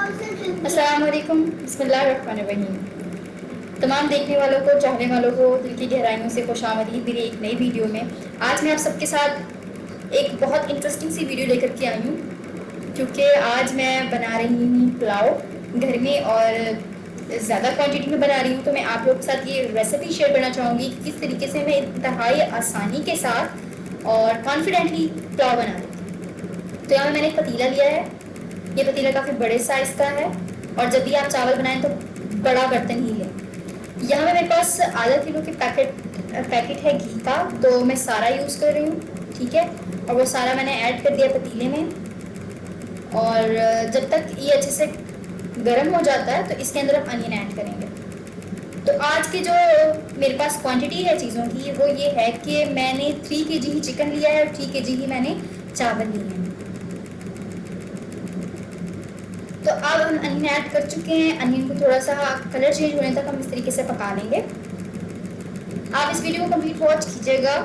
अस्सलाम वालेकुम, बिस्मिल्लाहिर्रहमानिर्रहीम। तमाम देखने वालों को, चाहने वालों को दिल की गहराइयों से खुशामदीद मेरी एक नई वीडियो में। आज मैं आप सबके साथ एक बहुत इंटरेस्टिंग सी वीडियो लेकर के आई हूँ, क्योंकि आज मैं बना रही हूँ पुलाव घर में और ज़्यादा क्वांटिटी में बना रही हूँ। तो मैं आप लोगों के साथ ये रेसिपी शेयर करना चाहूँगी कि किस तरीके से मैं इंतहाई आसानी के साथ और कॉन्फिडेंटली पुलाव बना रही हूँ। तो यहाँ मैंने एक पतीला लिया है। ये पतीला काफ़ी बड़े साइज़ का है और जब भी आप चावल बनाएं तो बड़ा बर्तन ही लें। यहाँ पे मेरे पास आधा किलो के पैकेट है घी का, तो मैं सारा यूज़ कर रही हूँ, ठीक है। और वो सारा मैंने ऐड कर दिया पतीले में, और जब तक ये अच्छे से गर्म हो जाता है तो इसके अंदर हम अनियन ऐड करेंगे। तो आज की जो मेरे पास क्वांटिटी है चीज़ों की वो ये है कि मैंने 3 kg ही चिकन लिया है और 3 kg ही मैंने चावल लिए हैं। तो अब हम अनियन ऐड कर चुके हैं। अनियन को थोड़ा सा कलर चेंज होने तक हम इस तरीके से पका लेंगे। आप इस वीडियो को कंप्लीट वॉच कीजिएगा।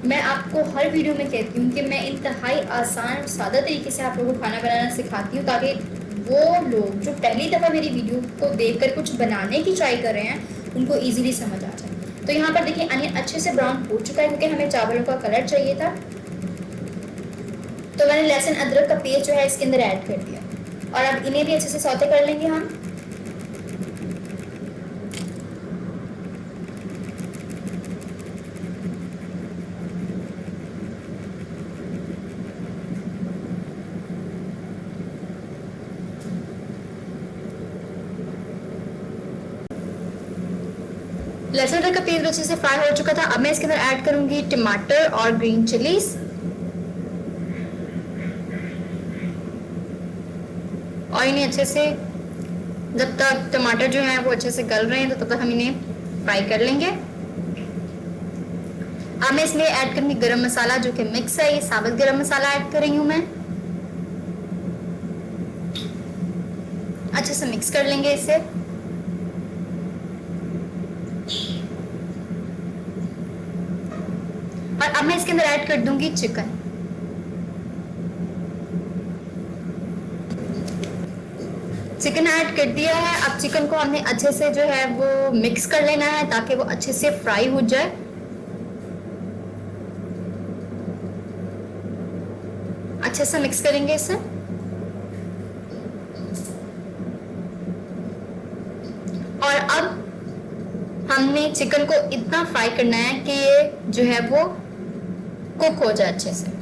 मैं आपको हर वीडियो में कहती हूँ कि मैं इंतहाई आसान और सादा तरीके से आप लोगों को खाना बनाना सिखाती हूँ, ताकि वो लोग जो पहली दफ़ा मेरी वीडियो को देखकर कुछ बनाने की ट्राई कर रहे हैं उनको ईजिली समझ आ जाए। तो यहाँ पर देखिए अनियन अच्छे से ब्राउन हो चुका है, क्योंकि हमें चावलों का कलर चाहिए था। तो मैंने लहसुन अदरक का पेस्ट जो है इसके अंदर ऐड कर दिया, और अब इन्हें भी अच्छे से सौते कर लेंगे हम। लहसुन अदरक का पेस्ट अच्छे से फ्राई हो चुका था। अब मैं इसके अंदर ऐड करूंगी टमाटर और ग्रीन चिलीज, और इन्हें अच्छे से, जब तक टमाटर जो है वो अच्छे से गल रहे हैं तो तब तक हम इन्हें फ्राई कर लेंगे। अब मैं इसमें ऐड करूंगी गरम मसाला, जो कि मिक्स है, ये साबुत गरम मसाला ऐड कर रही हूँ मैं। अच्छे से मिक्स कर लेंगे इसे। और अब मैं इसके अंदर ऐड कर दूंगी चिकन। चिकन ऐड कर दिया है। अब चिकन को हमने अच्छे से जो है वो मिक्स कर लेना है, ताकि वो अच्छे से फ्राई हो जाए। अच्छे से मिक्स करेंगे इसे। और अब हमने चिकन को इतना फ्राई करना है कि ये जो है वो कुक हो जाए अच्छे से।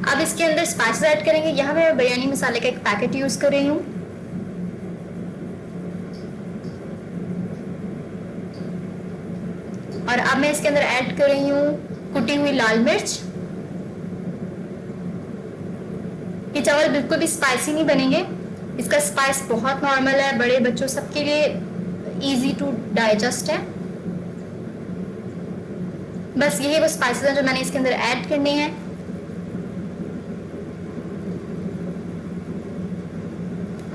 अब इसके अंदर स्पाइसेस ऐड करेंगे। यहाँ पे मैं बिरयानी मसाले का एक पैकेट यूज कर रही हूँ। और अब मैं इसके अंदर ऐड कर रही हूँ कुटी हुई लाल मिर्च। ये चावल बिल्कुल भी स्पाइसी नहीं बनेंगे, इसका स्पाइस बहुत नॉर्मल है, बड़े बच्चों सबके लिए इजी टू डाइजेस्ट है। बस यही वो स्पाइसेस हैं जो मैंने इसके अंदर ऐड करने हैं।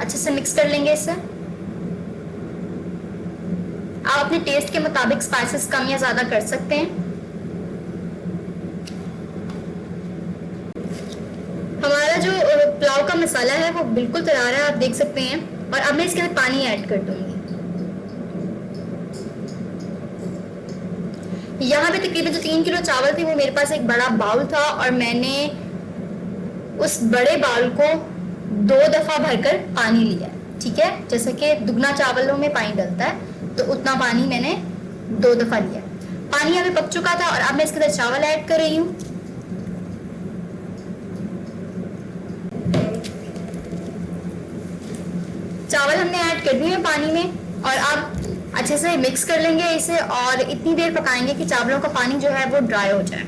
अच्छे से मिक्स कर लेंगे इसे। आप अपने टेस्ट के मुताबिक स्पाइसेस कम या ज्यादा कर सकते हैं। हमारा जो पुलाव का मसाला है वो बिल्कुल तैयार है, आप देख सकते हैं। और अब मैं इसके अंदर पानी ऐड कर दूंगी। यहाँ पे तकरीबन जो 3 किलो चावल थे वो मेरे पास एक बड़ा बाउल था, और मैंने उस बड़े बाउल को 2 दफा भरकर पानी लिया, ठीक है। जैसे कि दुगना चावलों में पानी डलता है तो उतना पानी मैंने 2 दफा लिया। पानी यहाँ पे पक चुका था, और अब मैं इसके अंदर चावल ऐड कर रही हूँ। चावल हमने ऐड कर दिए हैं पानी में, और अब अच्छे से मिक्स कर लेंगे इसे, और इतनी देर पकाएंगे कि चावलों का पानी जो है वो ड्राई हो जाए।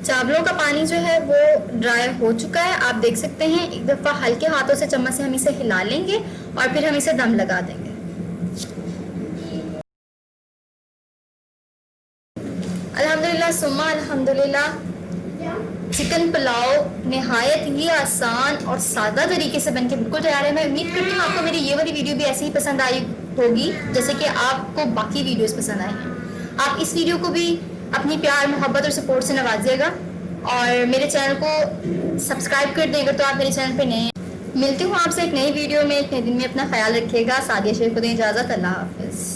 चावलों का पानी जो है वो ड्राई हो चुका है, आप देख सकते हैं। एक दफ़ा हल्के हाथों से चम्मच से हम इसे हिला लेंगे और फिर हम इसे दम लगा देंगे। अल्हम्दुलिल्लाह सुम्मा अल्हम्दुलिल्लाह, चिकन पुलाव नहायत ही आसान और सादा तरीके से बनके बिल्कुल तैयार है। मैं उम्मीद करती हूँ आपको मेरी ये वाली वीडियो भी ऐसे ही पसंद आई होगी जैसे कि आपको बाकी वीडियोस पसंद आए हैं। आप इस वीडियो को भी अपनी प्यार, मोहब्बत और सपोर्ट से नवाजिएगा और मेरे चैनल को सब्सक्राइब कर देगा तो आप मेरे चैनल पे नए हैं। मिलती हूँ आपसे एक नई वीडियो में। एक नए दिन में अपना ख्याल रखिएगा। सादिया शेख को दें इजाज़त। अल्लाह हाफिज़।